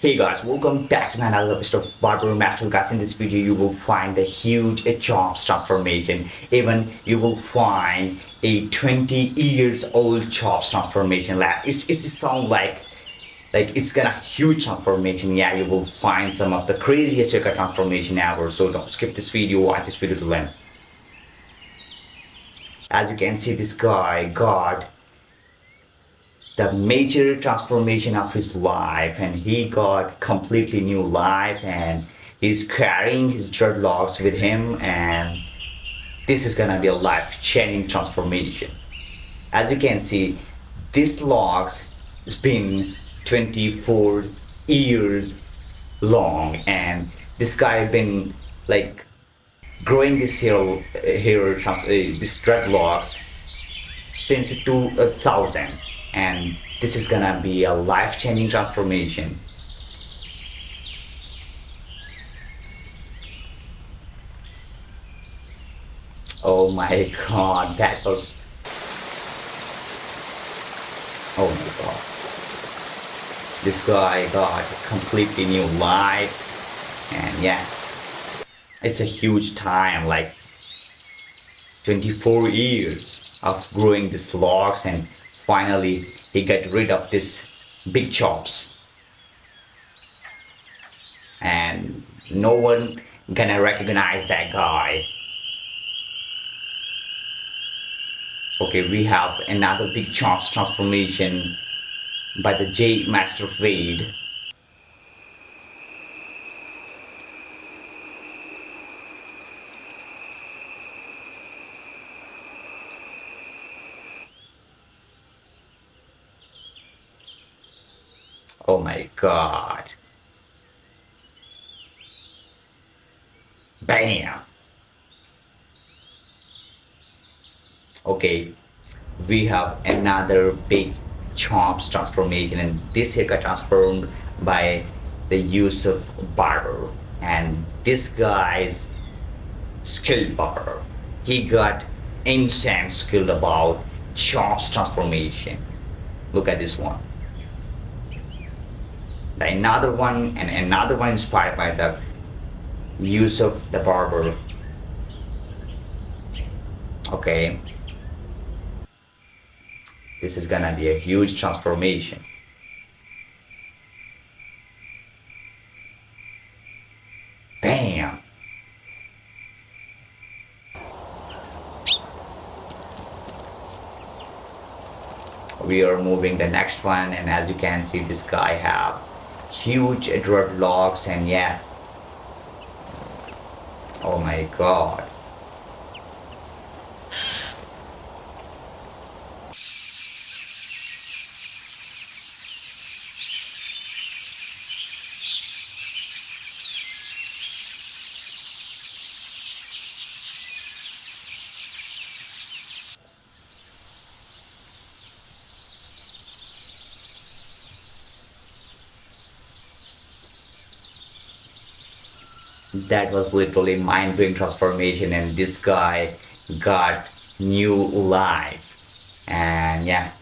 Hey guys, welcome back to another episode of Barber Master. Guys, in this video you will find a huge chops transformation. Even you will find a 20 years old chops transformation. Like it's sound like it's gonna huge transformation. Yeah, you will find some of the craziest haircut transformation ever. So don't skip this video, watch this video to learn. As you can see, this guy got the major transformation of his life, and he got completely new life, and he's carrying his dreadlocks with him, and this is gonna be a life-changing transformation. As you can see, this locks has been 24 years long, and this guy been like growing this this dreadlocks since 2000, and this is gonna be a life-changing transformation. Oh my god, that was, oh my god, this guy got a completely new life. And yeah, it's a huge time, like 24 years of growing these logs, and finally he got rid of this big chops, and no one gonna recognize that guy. Okay, we have another big chops transformation by the J Master Fade. Oh my god. Bam. Okay, we have another big chops transformation, and this haircut transformed by the use of Barber. And this guy's skilled barber. He got insane skill about chops transformation. Look at this one. Another one, and another one inspired by the use of the barber. Okay, this is gonna be a huge transformation. Bam. We are moving the next one, and as you can see, this guy have huge dreadlocks, and yeah, oh my god. That was literally mind-blowing transformation, and this guy got new life. And yeah,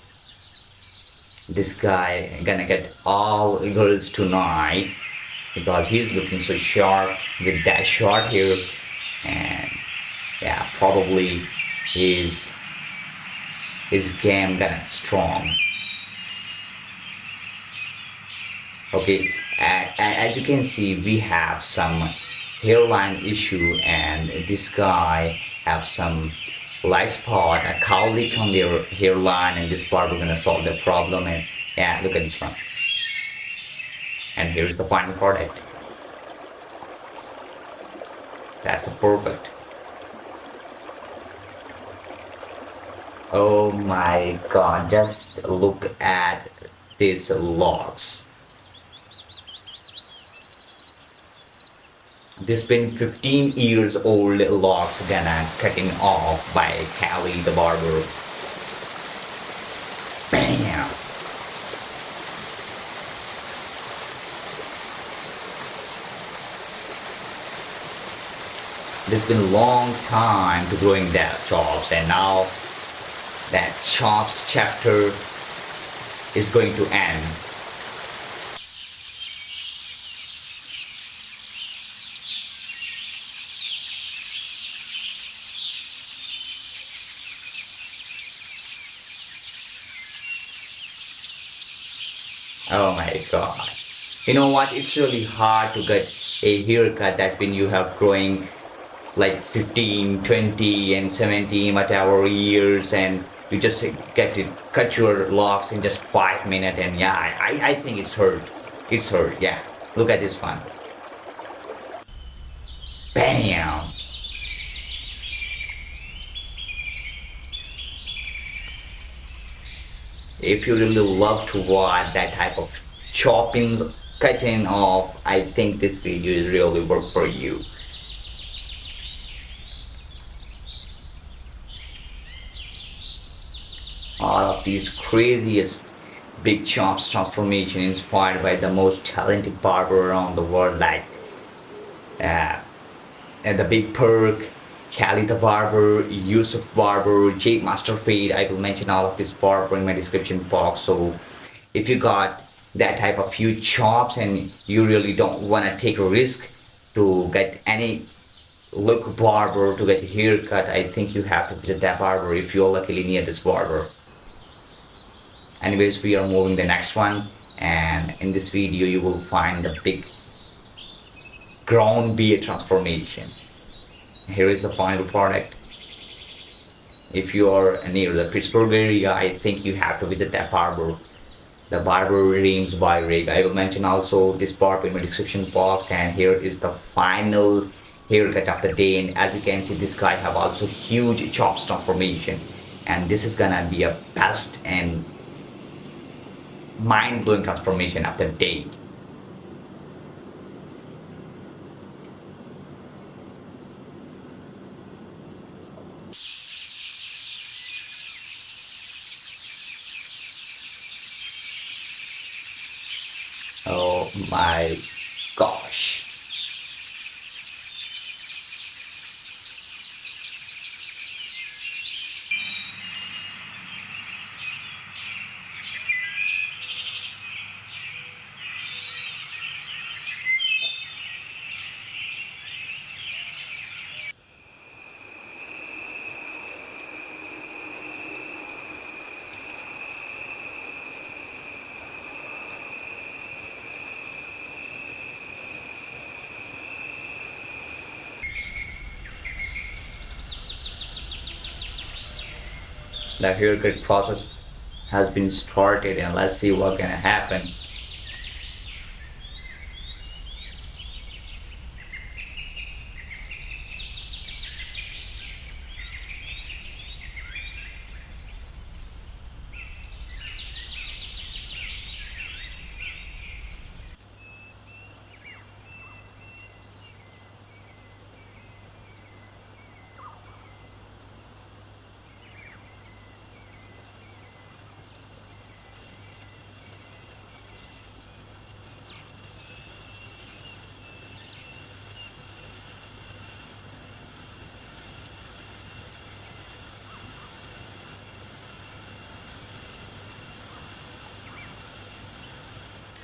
this guy gonna get all girls tonight because he's looking so sharp with that short hair. And yeah, probably his game gonna strong. Okay, as you can see, we have some hairline issue, and this guy have some light spot, a cowlick on their hairline, and this barber gonna solve the problem. And yeah, look at this one, and here's the final product. That's perfect. Oh my god, just look at these logs. This been 15 years old locks gonna cutting off by Callie the barber. Bam! This been a long time to growing that chops, and now that chops chapter is going to end. Oh my god. You know what? It's really hard to get a haircut that when you have growing like 15, 20, and 17, whatever years, and you just get to cut your locks in just 5 minutes, and yeah, I think it's hurt. It's hurt, yeah. Look at this one. Bam! If you really love to watch that type of chopping, cutting off, I think this video is really work for you. All of these craziest big chops transformation inspired by the most talented barber around the world, like uh, and the Big Perk, Cali the Barber, Yusuf Barber, Jake Master Fade. I will mention all of this barber in my description box. So if you got that type of few chops and you really don't want to take a risk to get any local barber to get a haircut, I think you have to visit that barber if you're luckily near this barber. Anyways, we are moving the next one, and in this video you will find the big ground beard transformation. Here is the final product. If you are near the Pittsburgh area, I think you have to visit that barber. The Barber Reams by Rig. I will mention also this barber in my description box, and here is the final haircut of the day. And as you can see, this guy have also huge chops transformation, and this is gonna be a best and mind-blowing transformation of the day. Oh my gosh. The haircut process has been started, and let's see what's gonna happen.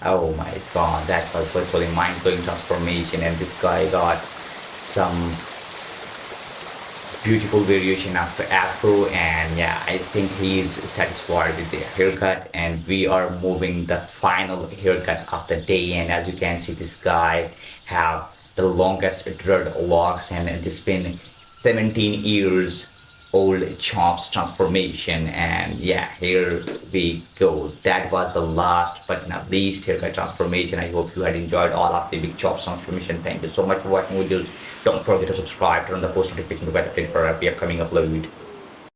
Oh my god, that was literally mind-blowing transformation, and this guy got some beautiful variation of afro, and yeah, I think he's satisfied with the haircut, and we are moving the final haircut of the day. And as you can see, this guy have the longest dreadlocks, and it's been 17 years old chops transformation. And yeah, here we go. That was the last but not least haircut transformation. I hope you had enjoyed all of the big chops transformation. Thank you so much for watching videos. Don't forget to subscribe, turn on the post notification to get updated for every upcoming upload.